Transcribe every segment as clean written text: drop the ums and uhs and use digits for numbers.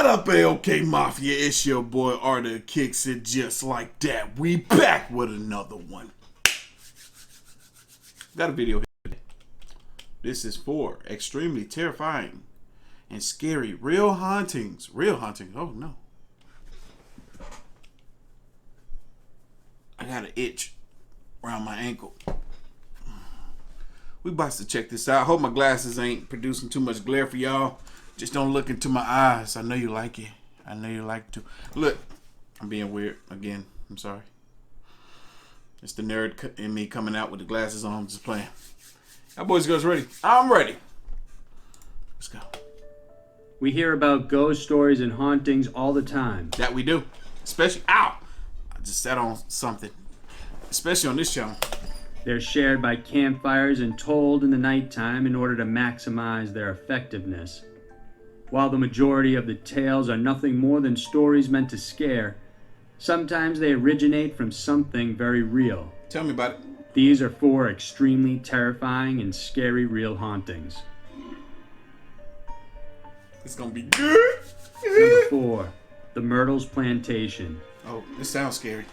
What up, AOK Mafia? It's your boy Artofkickz, and just like that, we back with another one. Got a video here. This is for extremely terrifying and scary real hauntings. Real hauntings. Oh no. I got an itch around my ankle. We about to check this out. I hope my glasses ain't producing too much glare for y'all. Just don't look into my eyes. I know you like it. I know you like to. Look, I'm being weird again. I'm sorry. It's the nerd in me coming out with the glasses on. I'm just playing. Y'all boys and girls ready? I'm ready. Let's go. We hear about ghost stories and hauntings all the time. That we do. Especially, ow! I just sat on something. Especially on this channel. They're shared by campfires and told in the nighttime in order to maximize their effectiveness. While the majority of the tales are nothing more than stories meant to scare, sometimes they originate from something very real. Tell me about it. These are 4 extremely terrifying and scary real hauntings. It's gonna be good. Number 4, the Myrtle Plantation. Oh, this sounds scary.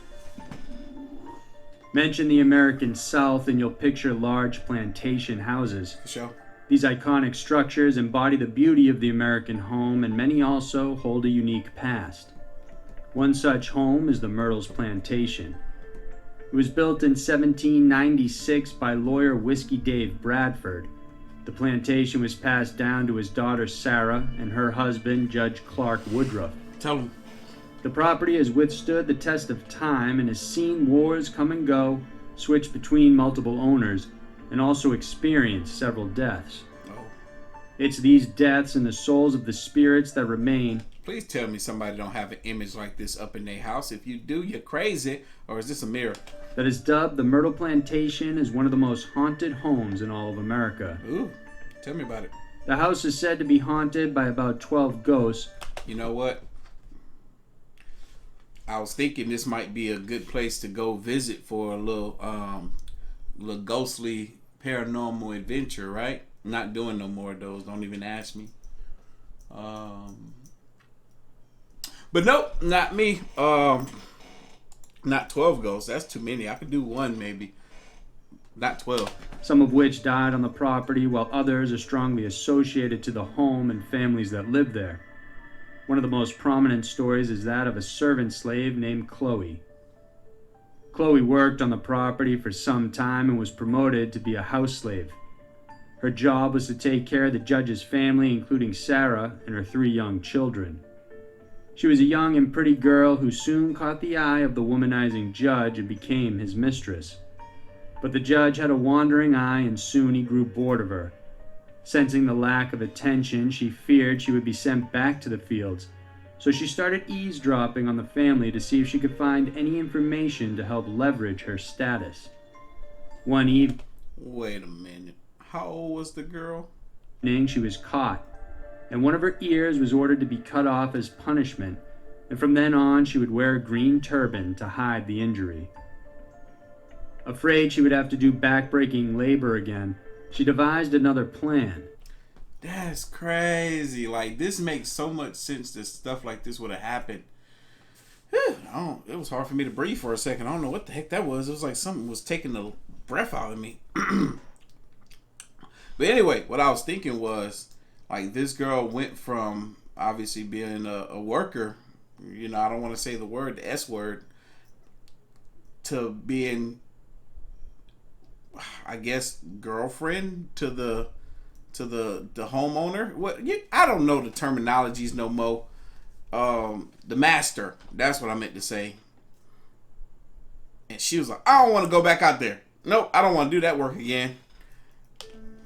Mention the American South and you'll picture large plantation houses. For sure. These iconic structures embody the beauty of the American home, and many also hold a unique past. One such home is the Myrtle Plantation. It was built in 1796 by lawyer Whiskey Dave Bradford. The plantation was passed down to his daughter Sarah and her husband, Judge Clark Woodruff. Tell him. The property has withstood the test of time and has seen wars come and go, switch between multiple owners, and also experienced several deaths. Oh. It's these deaths and the souls of the spirits that remain. Please tell me somebody don't have an image like this up in their house. If you do, you're crazy. Or is this a mirror? That is dubbed the Myrtle Plantation as one of the most haunted homes in all of America. Ooh, tell me about it. The house is said to be haunted by about 12 ghosts. You know what? I was thinking this might be a good place to go visit for a little ghostly paranormal adventure, right? Not doing no more of those. Don't even ask me. But nope, not me. Not 12 ghosts. That's too many. I could do one maybe. Not 12. Some of which died on the property, while others are strongly associated to the home and families that live there. One of the most prominent stories is that of a servant slave named Chloe. Chloe worked on the property for some time and was promoted to be a house slave. Her job was to take care of the judge's family, including Sarah and her 3 young children. She was a young and pretty girl who soon caught the eye of the womanizing judge and became his mistress. But the judge had a wandering eye and soon he grew bored of her. Sensing the lack of attention, she feared she would be sent back to the fields, so she started eavesdropping on the family to see if she could find any information to help leverage her status. One evening, Wait a minute. How old was the girl? she was caught, and one of her ears was ordered to be cut off as punishment, and from then on she would wear a green turban to hide the injury. Afraid she would have to do backbreaking labor again, she devised another plan. That's crazy. Like, this makes so much sense that stuff like this would have happened. It was hard for me to breathe for a second. I don't know what the heck that was. It was like something was taking the breath out of me. But anyway, what I was thinking was, like, this girl went from obviously being a worker, you know, I don't want to say the word, the S word, to being, I guess, girlfriend to the homeowner. I don't know the terminologies no more. The master. That's what I meant to say. And she was like, I don't want to go back out there. Nope, I don't want to do that work again.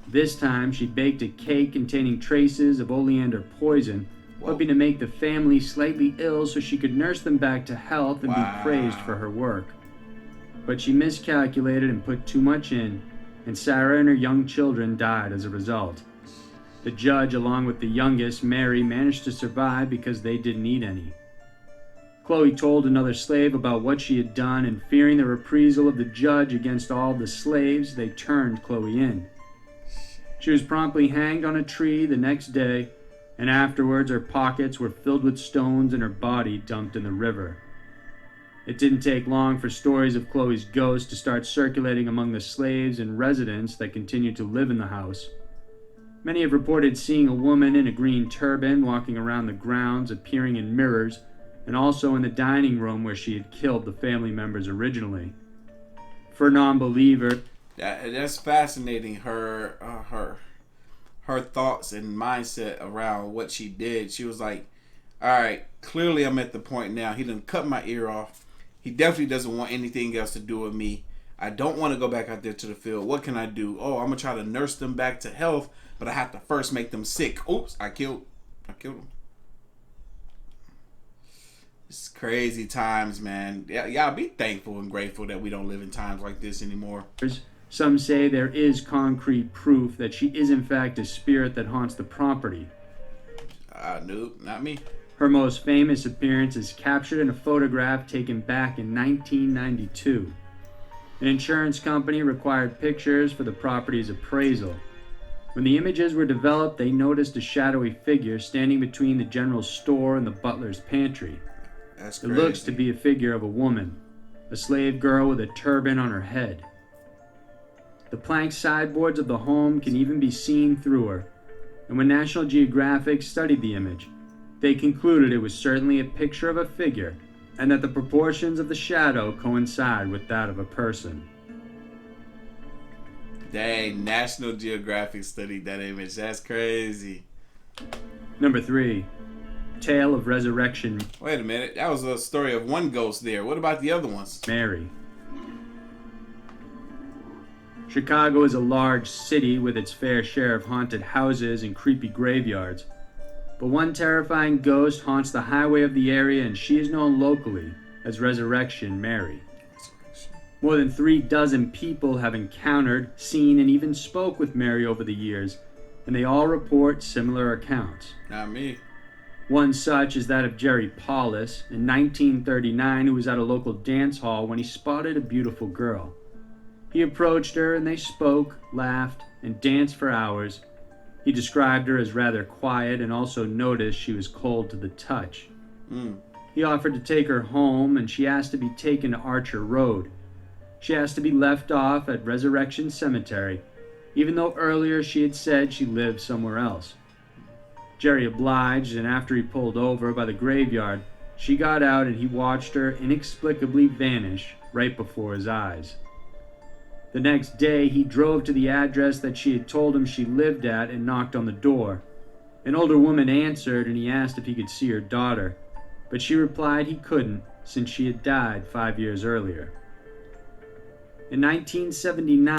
This time she baked a cake containing traces of oleander poison, hoping to make the family slightly ill so she could nurse them back to health and be praised for her work. But she miscalculated and put too much in, and Sarah and her young children died as a result. The judge, along with the youngest, Mary, managed to survive because they didn't eat any. Chloe told another slave about what she had done, and fearing the reprisal of the judge against all the slaves, they turned Chloe in. She was promptly hanged on a tree the next day, and afterwards her pockets were filled with stones and her body dumped in the river. It didn't take long for stories of Chloe's ghost to start circulating among the slaves and residents that continued to live in the house. Many have reported seeing a woman in a green turban walking around the grounds, appearing in mirrors, and also in the dining room where she had killed the family members originally. For a non-believer, that's fascinating. Her thoughts and mindset around what she did. She was like, all right, clearly I'm at the point now. He done cut my ear off. He definitely doesn't want anything else to do with me. I don't want to go back out there to the field. What can I do? Oh, I'm going to try to nurse them back to health, but I have to first make them sick. Oops, I killed them. It's crazy times, man. Y'all be thankful and grateful that we don't live in times like this anymore. Some say there is concrete proof that she is in fact a spirit that haunts the property. Nope, not me. Her most famous appearance is captured in a photograph taken back in 1992. An insurance company required pictures for the property's appraisal. When the images were developed, they noticed a shadowy figure standing between the general store and the butler's pantry. That's It crazy. looks to be a figure of a woman, a slave girl with a turban on her head. The plank sideboards of the home can even be seen through her, and when National Geographic studied the image, they concluded it was certainly a picture of a figure, and that the proportions of the shadow coincide with that of a person. Dang, National Geographic studied that image. That's crazy. Number 3. Tale of Resurrection Wait a minute. That was a story of one ghost there. What about the other ones? Mary. Chicago is a large city with its fair share of haunted houses and creepy graveyards. But one terrifying ghost haunts the highway of the area, and she is known locally as Resurrection Mary. More than 36 people have encountered, seen, and even spoke with Mary over the years, and they all report similar accounts. Not me. One such is that of Jerry Paulus in 1939, who was at a local dance hall when he spotted a beautiful girl. He approached her and they spoke, laughed, and danced for hours. He described her as rather quiet and also noticed she was cold to the touch. He offered to take her home, and she asked to be taken to Archer Road. She asked to be left off at Resurrection Cemetery, even though earlier she had said she lived somewhere else. Jerry obliged, and after he pulled over by the graveyard, she got out and he watched her inexplicably vanish right before his eyes. The next day, he drove to the address that she had told him she lived at and knocked on the door. An older woman answered, and he asked if he could see her daughter, but she replied he couldn't since she had died 5 years earlier. In 1979,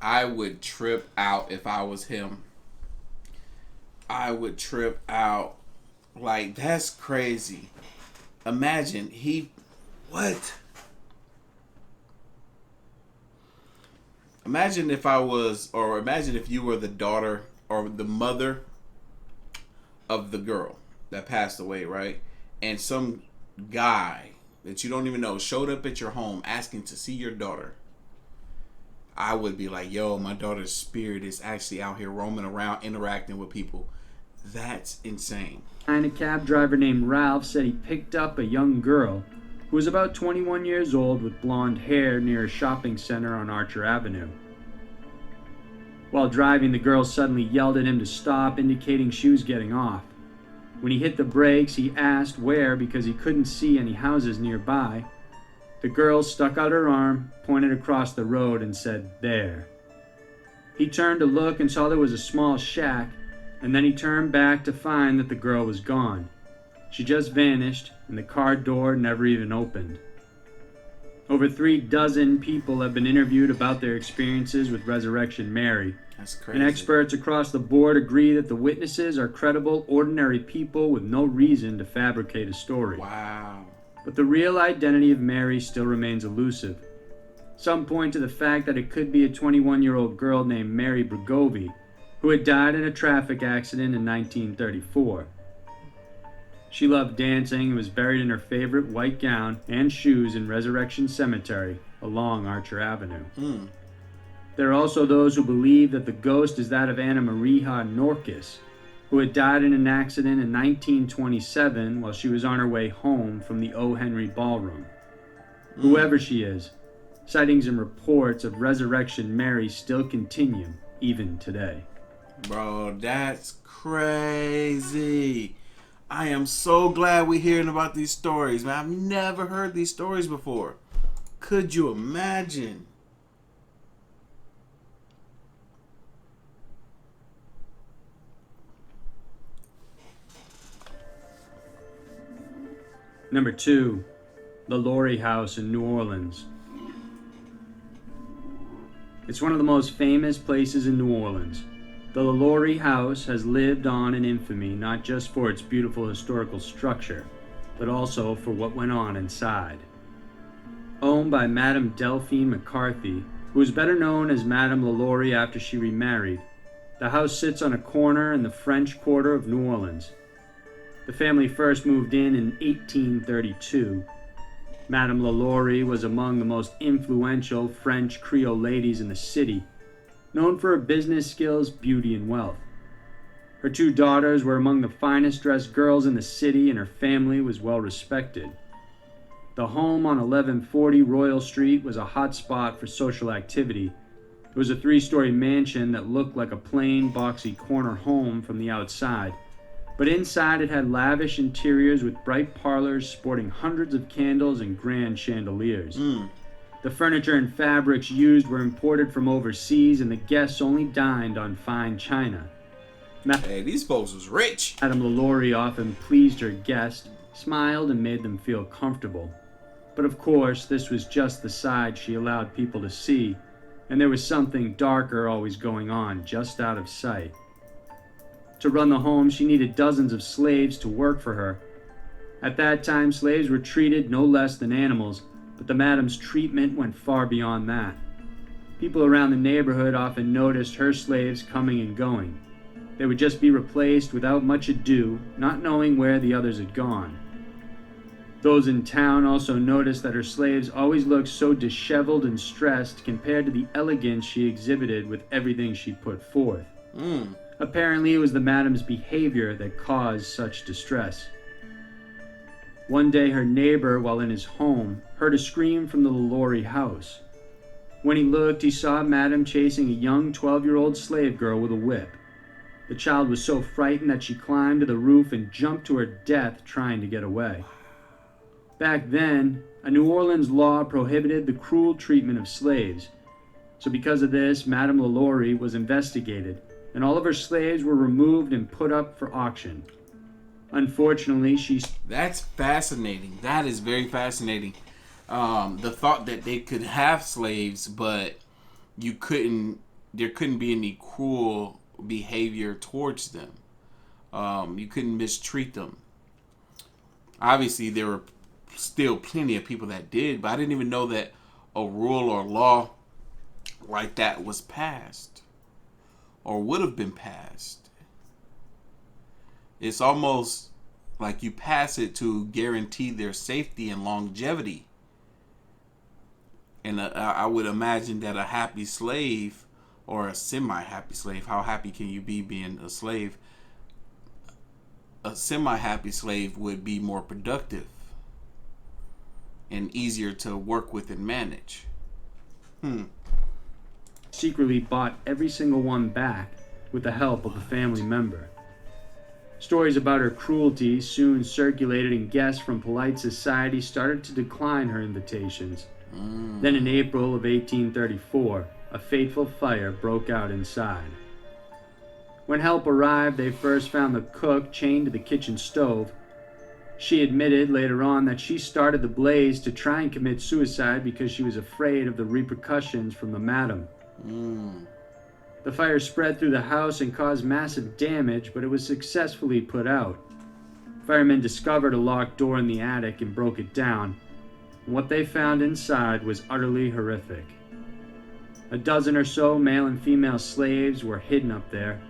I would trip out if I was him. I would trip out. Like, that's crazy. Imagine what? Imagine if imagine if you were the daughter or the mother of the girl that passed away, right? And some guy that you don't even know showed up at your home asking to see your daughter. I would be like, yo, my daughter's spirit is actually out here roaming around, interacting with people. That's insane. And a cab driver named Ralph said he picked up a young girl who was about 21 years old with blonde hair near a shopping center on Archer Avenue. While driving, the girl suddenly yelled at him to stop, indicating she was getting off. When he hit the brakes, he asked where because he couldn't see any houses nearby. The girl stuck out her arm, pointed across the road, and said, "There." He turned to look and saw there was a small shack, and then he turned back to find that the girl was gone. She just vanished, and the car door never even opened. Over 36 people have been interviewed about their experiences with Resurrection Mary. That's crazy. And experts across the board agree that the witnesses are credible, ordinary people with no reason to fabricate a story. Wow. But the real identity of Mary still remains elusive. Some point to the fact that it could be a 21-year-old girl named Mary Bregovi, who had died in a traffic accident in 1934. She loved dancing and was buried in her favorite white gown and shoes in Resurrection Cemetery along Archer Avenue. There are also those who believe that the ghost is that of Anna Maria Norquist, who had died in an accident in 1927 while she was on her way home from the O. Henry Ballroom. Whoever she is, sightings and reports of Resurrection Mary still continue even today. Bro, that's crazy. I am so glad we're hearing about these stories, man. I've never heard these stories before. Could you imagine? Number 2, the Lorry House in New Orleans. It's one of the most famous places in New Orleans. The Lorry House has lived on in infamy not just for its beautiful historical structure, but also for what went on inside. Owned by Madame Delphine McCarthy, who is better known as Madame LaLaurie after she remarried, the house sits on a corner in the French Quarter of New Orleans. The family first moved in 1832. Madame LaLaurie was among the most influential French Creole ladies in the city, known for her business skills, beauty, and wealth. Her 2 daughters were among the finest dressed girls in the city, and her family was well respected. The home on 1140 Royal Street was a hot spot for social activity. It was a 3-story mansion that looked like a plain, boxy corner home from the outside, but inside it had lavish interiors with bright parlors sporting hundreds of candles and grand chandeliers. The furniture and fabrics used were imported from overseas, and the guests only dined on fine china. Hey, these folks was rich. Madame LaLaurie often pleased her guests, smiled, and made them feel comfortable. But of course, this was just the side she allowed people to see, and there was something darker always going on just out of sight. To run the home, she needed dozens of slaves to work for her. At that time, slaves were treated no less than animals, but the madam's treatment went far beyond that. People around the neighborhood often noticed her slaves coming and going. They would just be replaced without much ado, not knowing where the others had gone. Those in town also noticed that her slaves always looked so disheveled and stressed compared to the elegance she exhibited with everything she put forth. Apparently, it was the madam's behavior that caused such distress. One day, her neighbor, while in his home, heard a scream from the Lorry House. When he looked, he saw Madame chasing a young 12-year-old slave girl with a whip. The child was so frightened that she climbed to the roof and jumped to her death trying to get away. Back then, a New Orleans law prohibited the cruel treatment of slaves. So because of this, Madame LaLaurie was investigated, and all of her slaves were removed and put up for auction. Unfortunately, That's fascinating. That is very fascinating. The thought that they could have slaves, but there couldn't be any cruel behavior towards them. You couldn't mistreat them. Obviously, there were still plenty of people that did, but I didn't even know that a rule or law like that was passed or would have been passed. It's almost like you pass it to guarantee their safety and longevity. And I would imagine that a happy slave or a semi-happy slave, how happy can you be being a slave? A semi-happy slave would be more productive and easier to work with and manage. Secretly bought every single one back with the help of a family member. Stories about her cruelty soon circulated, and guests from polite society started to decline her invitations. Then in April of 1834, a fateful fire broke out inside. When help arrived, they first found the cook chained to the kitchen stove. She admitted later on that she started the blaze to try and commit suicide because she was afraid of the repercussions from the madam. The fire spread through the house and caused massive damage, but it was successfully put out. Firemen discovered a locked door in the attic and broke it down. And what they found inside was utterly horrific. A dozen or so male and female slaves were hidden up there,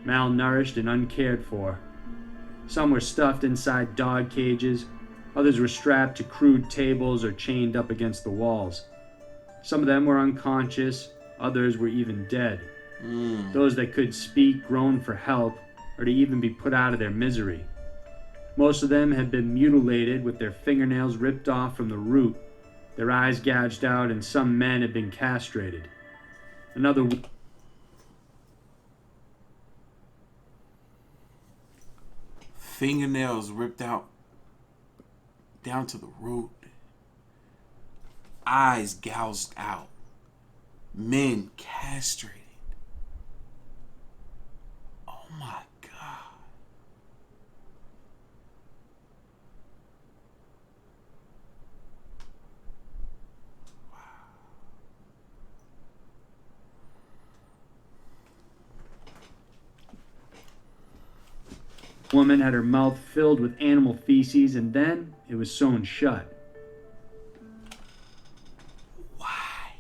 malnourished and uncared for. Some were stuffed inside dog cages, others were strapped to crude tables or chained up against the walls. Some of them were unconscious, others were even dead. Those that could speak groaned for help, or to even be put out of their misery. Most of them had been mutilated with their fingernails ripped off from the root, their eyes gouged out, and some men had been castrated. Another fingernails ripped out down to the root, eyes gouged out, men castrated. Oh my God. Wow. woman had her mouth filled with animal feces, and then it was sewn shut. Why?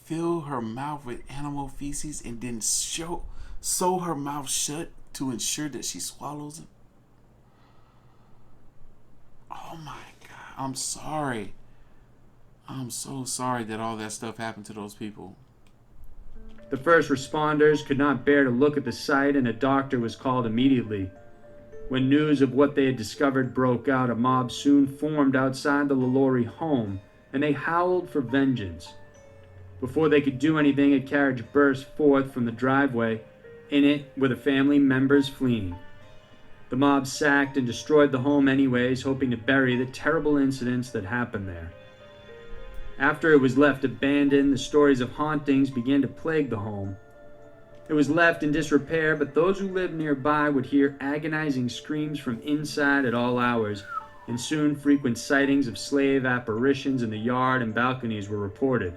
Fill her mouth with animal feces and then sew her mouth shut to ensure that she swallows it? Oh my God. I'm sorry. I'm so sorry that all that stuff happened to those people. The first responders could not bear to look at the sight, and a doctor was called immediately. When news of what they had discovered broke out, a mob soon formed outside the Lorry home, and they howled for vengeance. Before they could do anything, a carriage burst forth from the driveway. In it were the family members fleeing. The mob sacked and destroyed the home anyways, hoping to bury the terrible incidents that happened there. After it was left abandoned, the stories of hauntings began to plague the home. It was left in disrepair, but those who lived nearby would hear agonizing screams from inside at all hours, and soon frequent sightings of slave apparitions in the yard and balconies were reported.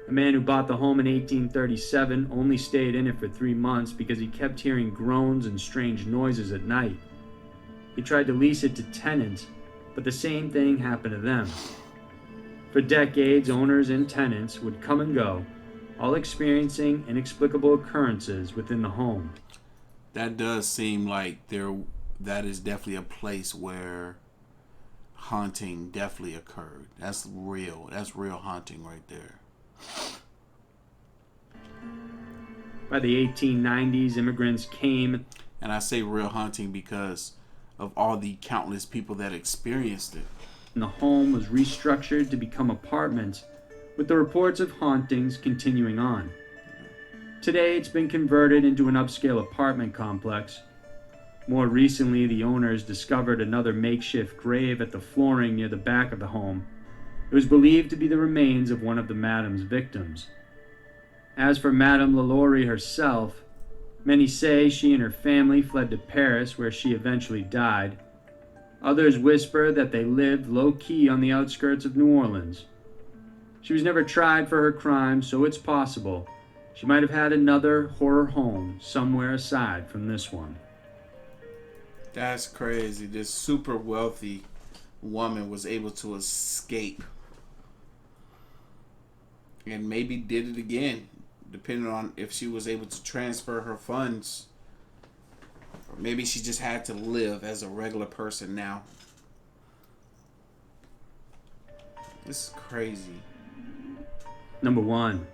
A man who bought the home in 1837 only stayed in it for 3 months because he kept hearing groans and strange noises at night. He tried to lease it to tenants, but the same thing happened to them. For decades, owners and tenants would come and go, all experiencing inexplicable occurrences within the home. That does seem like that is definitely a place where haunting definitely occurred. That's real. That's real haunting right there. By the 1890s, immigrants came. And I say real haunting because of all the countless people that experienced it. And the home was restructured to become apartments, with the reports of hauntings continuing on. Today, it's been converted into an upscale apartment complex. More recently, the owners discovered another makeshift grave at the flooring near the back of the home. It was believed to be the remains of one of the madam's victims. As for Madame Lorry herself, many say she and her family fled to Paris, where she eventually died. Others whisper that they lived low-key on the outskirts of New Orleans. She was never tried for her crime, so it's possible she might have had another horror home somewhere aside from this one. That's crazy. This super wealthy woman was able to escape. And maybe did it again, depending on if she was able to transfer her funds. Or maybe she just had to live as a regular person now. This is crazy. Number 1.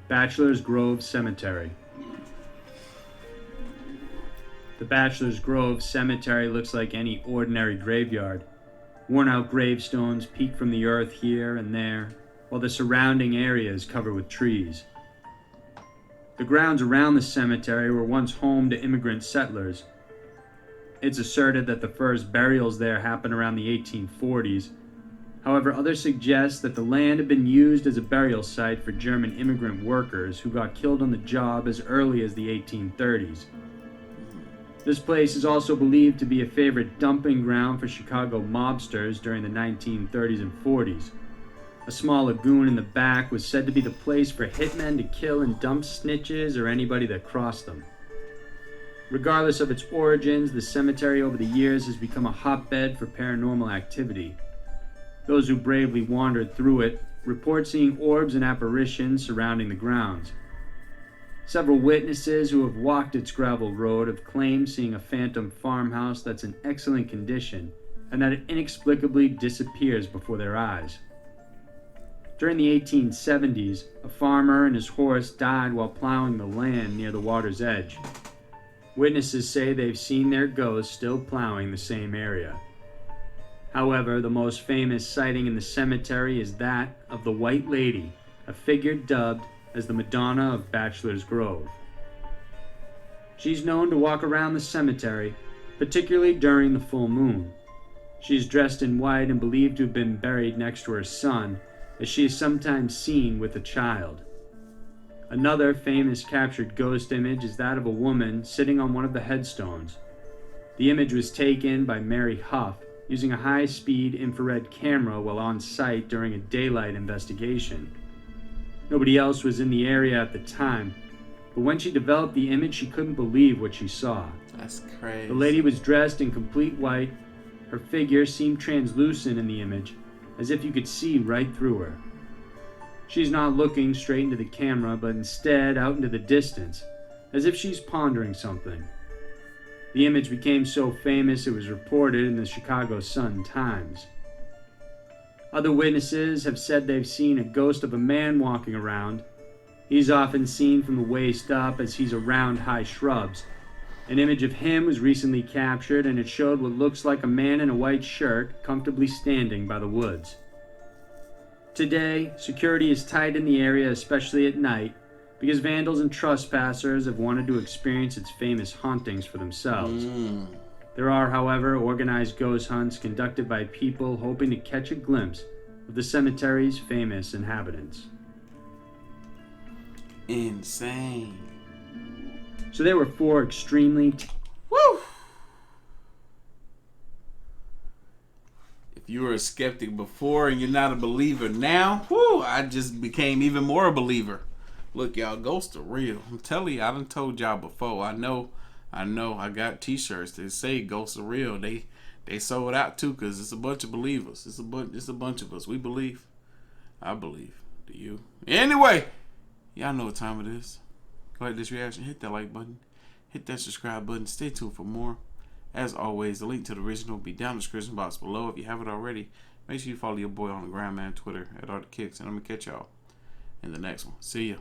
Bachelors Grove Cemetery. The Bachelors Grove Cemetery looks like any ordinary graveyard. Worn-out gravestones peek from the earth here and there, while the surrounding area is covered with trees. The grounds around the cemetery were once home to immigrant settlers. It's asserted that the first burials there happened around the 1840s. However, others suggest that the land had been used as a burial site for German immigrant workers who got killed on the job as early as the 1830s. This place is also believed to be a favorite dumping ground for Chicago mobsters during the 1930s and 40s. A small lagoon in the back was said to be the place for hitmen to kill and dump snitches or anybody that crossed them. Regardless of its origins, the cemetery over the years has become a hotbed for paranormal activity. Those who bravely wandered through it report seeing orbs and apparitions surrounding the grounds. Several witnesses who have walked its gravel road have claimed seeing a phantom farmhouse that's in excellent condition and that it inexplicably disappears before their eyes. During the 1870s, a farmer and his horse died while plowing the land near the water's edge. Witnesses say they've seen their ghosts still plowing the same area. However, the most famous sighting in the cemetery is that of the White Lady, a figure dubbed as the Madonna of Bachelors Grove. She's known to walk around the cemetery, particularly during the full moon. She's dressed in white and believed to have been buried next to her son, as she is sometimes seen with a child. Another famous captured ghost image is that of a woman sitting on one of the headstones. The image was taken by Mary Huff using a high-speed infrared camera while on site during a daylight investigation. Nobody else was in the area at the time, but when she developed the image, she couldn't believe what she saw. That's crazy. The lady was dressed in complete white. Her figure seemed translucent in the image, as if you could see right through her. She's not looking straight into the camera, but instead out into the distance, as if she's pondering something. The image became so famous it was reported in the Chicago Sun-Times. Other witnesses have said they've seen a ghost of a man walking around. He's often seen from the waist up as he's around high shrubs. An image of him was recently captured, and it showed what looks like a man in a white shirt comfortably standing by the woods. Today, security is tight in the area, especially at night, because vandals and trespassers have wanted to experience its famous hauntings for themselves. There are, however, organized ghost hunts conducted by people hoping to catch a glimpse of the cemetery's famous inhabitants. Insane. So there were 4 extremely... Woo! If you were a skeptic before and you're not a believer now, whoo, I just became even more a believer. Look, y'all, ghosts are real. I'm telling you, I done told y'all before. I know. I got t-shirts that say ghosts are real. They sold out too, because it's a bunch of believers. It's a bunch of us. We believe. I believe. Do you? Anyway, y'all know what time it is. Like this reaction, hit that like button, hit that subscribe button, stay tuned for more. As always, the link to the original will be down in the description box below. If you haven't already, make sure you follow your boy on the gram and Twitter at Artofkickz, and I'm gonna catch y'all in the next one. See ya.